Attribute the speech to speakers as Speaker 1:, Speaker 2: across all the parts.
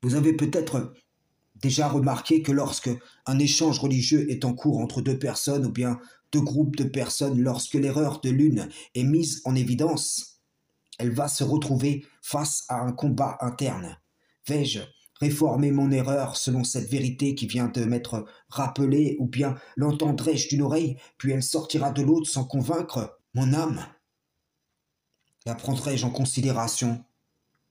Speaker 1: Vous avez peut-être déjà remarqué que lorsque un échange religieux est en cours entre deux personnes ou bien deux groupes de personnes, lorsque l'erreur de l'une est mise en évidence, elle va se retrouver face à un combat interne. Vais-je réformer mon erreur selon cette vérité qui vient de m'être rappelée, ou bien l'entendrai-je d'une oreille, puis elle sortira de l'autre sans convaincre mon âme? La prendrai-je en considération,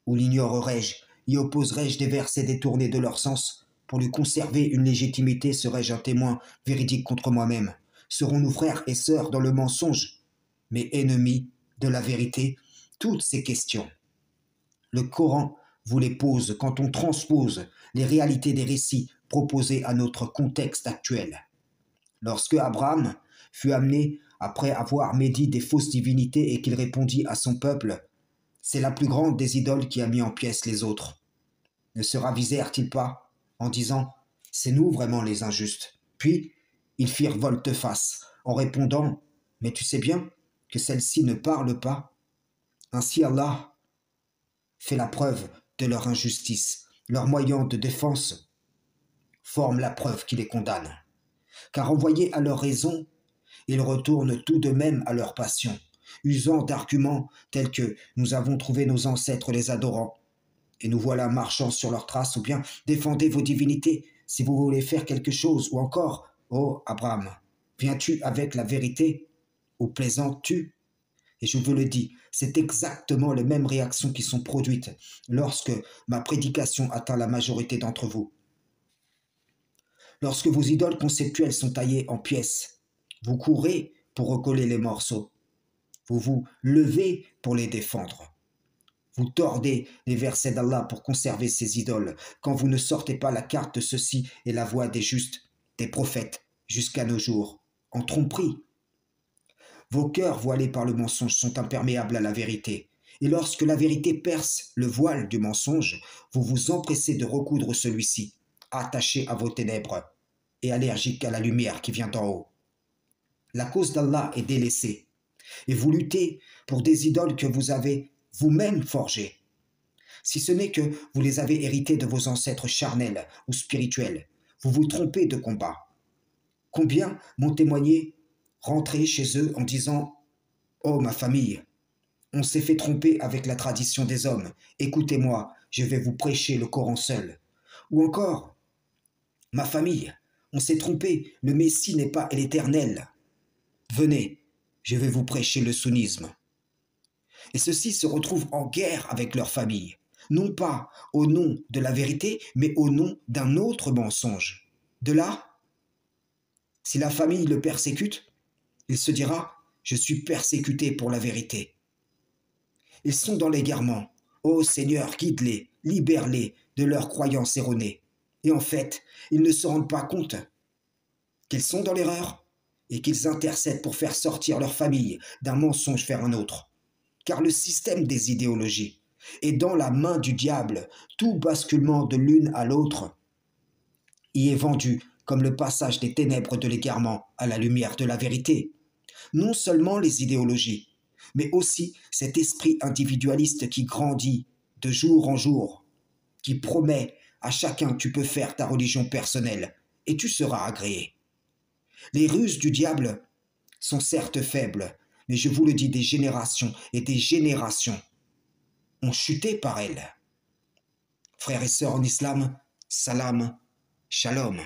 Speaker 1: ou l'ignorerai-je? Y opposerai-je des versets détournés de leur sens? Pour lui conserver une légitimité, serai-je un témoin véridique contre moi-même? Serons-nous frères et sœurs dans le mensonge, mais ennemis de la vérité? Toutes ces questions, le Coran vous les pose quand on transpose les réalités des récits proposés à notre contexte actuel. Lorsque Abraham fut amené après avoir médit des fausses divinités et qu'il répondit à son peuple, c'est la plus grande des idoles qui a mis en pièces les autres. Ne se ravisèrent-ils pas en disant c'est nous vraiment les injustes? Puis ils firent volte-face en répondant mais tu sais bien que celle-ci ne parle pas. Ainsi Allah fait la preuve de leur injustice. Leurs moyens de défense forment la preuve qui les condamne. Car envoyés à leur raison, ils retournent tout de même à leur passion, usant d'arguments tels que nous avons trouvé nos ancêtres les adorant, et nous voilà marchant sur leurs traces, ou bien défendez vos divinités si vous voulez faire quelque chose, ou encore, ô Abraham, viens-tu avec la vérité, ou plaisantes-tu? Et je vous le dis, c'est exactement les mêmes réactions qui sont produites lorsque ma prédication atteint la majorité d'entre vous. Lorsque vos idoles conceptuelles sont taillées en pièces, vous courez pour recoller les morceaux. Vous vous levez pour les défendre. Vous tordez les versets d'Allah pour conserver ces idoles, quand vous ne sortez pas la carte de ceci est la voix des justes, des prophètes, jusqu'à nos jours, en tromperie. Vos cœurs voilés par le mensonge sont imperméables à la vérité. Et lorsque la vérité perce le voile du mensonge, vous vous empressez de recoudre celui-ci, attaché à vos ténèbres et allergique à la lumière qui vient d'en haut. La cause d'Allah est délaissée, et vous luttez pour des idoles que vous avez vous-même forgées. Si ce n'est que vous les avez héritées de vos ancêtres charnels ou spirituels, vous vous trompez de combat. Combien m'ont témoigné rentrer chez eux en disant « Oh ma famille, on s'est fait tromper avec la tradition des hommes, écoutez-moi, je vais vous prêcher le Coran seul. » Ou encore « Ma famille, on s'est trompé, le Messie n'est pas l'Éternel. Venez, je vais vous prêcher le sunnisme. » Et ceux-ci se retrouvent en guerre avec leur famille, non pas au nom de la vérité, mais au nom d'un autre mensonge. De là, si la famille le persécute, il se dira « Je suis persécuté pour la vérité ». Ils sont dans l'égarement. Ô Seigneur, guide-les, libère-les de leurs croyances erronées. Et en fait, ils ne se rendent pas compte qu'ils sont dans l'erreur et qu'ils intercèdent pour faire sortir leur famille d'un mensonge vers un autre. Car le système des idéologies est dans la main du diable. Tout basculement de l'une à l'autre y est vendu comme le passage des ténèbres de l'égarement à la lumière de la vérité. Non seulement les idéologies, mais aussi cet esprit individualiste qui grandit de jour en jour, qui promet à chacun tu peux faire ta religion personnelle et tu seras agréé. Les ruses du diable sont certes faibles, mais je vous le dis, des générations et des générations ont chuté par elles. Frères et sœurs en islam, salam, shalom.